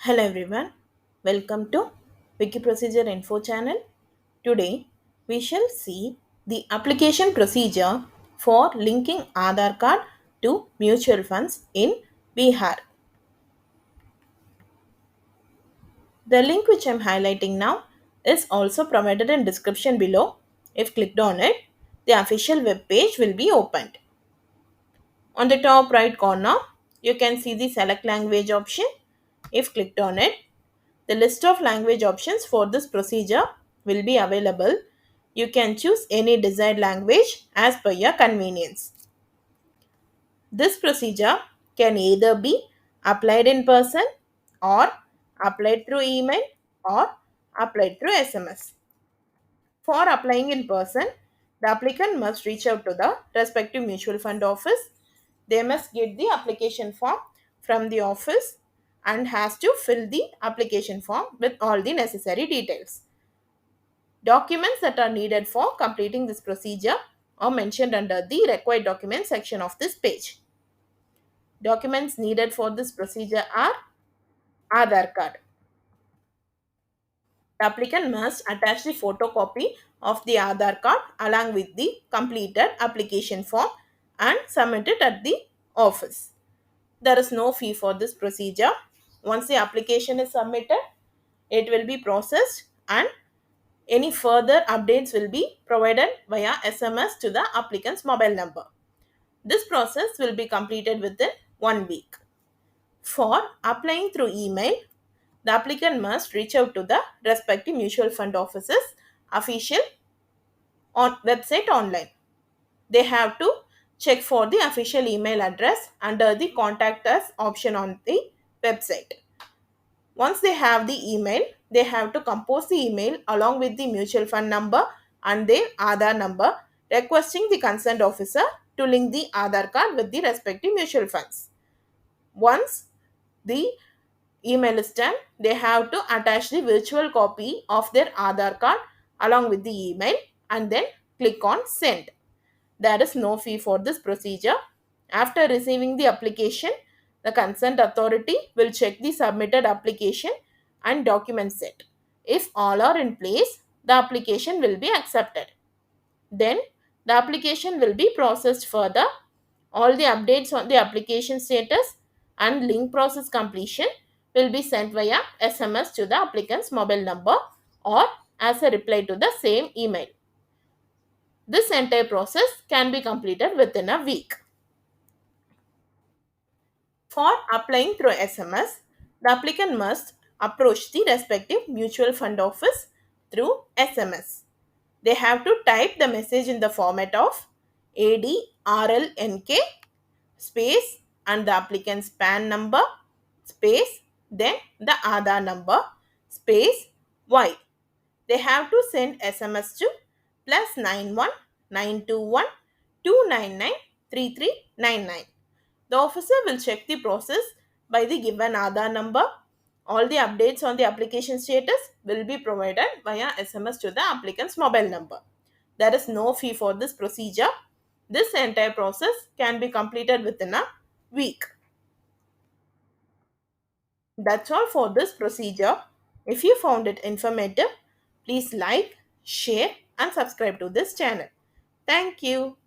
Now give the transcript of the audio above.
Hello everyone, welcome to Wiki Procedure Info channel. Today we shall see the application procedure for linking Aadhaar card to mutual funds in Bihar. The link which I am highlighting now is also provided in description below. If clicked on it, the official web page will be opened. On the top right corner, you can see the select language option. If clicked on it, the list of language options for this procedure will be available. You can choose any desired language as per your convenience. This procedure can either be applied in person or applied through email or applied through SMS. For applying in person, the applicant must reach out to the respective mutual fund office. They must get the application form from the office and has to fill the application form with all the necessary details. Documents that are needed for completing this procedure are mentioned under the required documents section of this page. Documents needed for this procedure are Aadhaar card. The applicant must attach the photocopy of the Aadhaar card along with the completed application form and submit it at the office. There is no fee for this procedure. Once the application is submitted, it will be processed and any further updates will be provided via SMS to the applicant's mobile number. This process will be completed within 1 week. For applying through email, the applicant must reach out to the respective mutual fund offices official website online. They have to check for the official email address under the contact us option on the website. Once they have the email, they have to compose the email along with the mutual fund number and their Aadhaar number requesting the concerned officer to link the Aadhaar card with the respective mutual funds. Once the email is done, they have to attach the virtual copy of their Aadhaar card along with the email and then click on send. There is no fee for this procedure. After receiving the application, the concerned authority will check the submitted application and document set. If all are in place, the application will be accepted. Then the application will be processed further. All the updates on the application status and link process completion will be sent via SMS to the applicant's mobile number or as a reply to the same email. This entire process can be completed within a week. For applying through SMS, the applicant must approach the respective mutual fund office through SMS. They have to type the message in the format of ADRLNK space and the applicant's PAN number space then the Aadhaar number space Y. They have to send SMS to +91 921 299 3399. The officer will check the process by the given Aadhaar number. All the updates on the application status will be provided via SMS to the applicant's mobile number. There is no fee for this procedure. This entire process can be completed within a week. That's all for this procedure. If you found it informative, please like, share and subscribe to this channel. Thank you.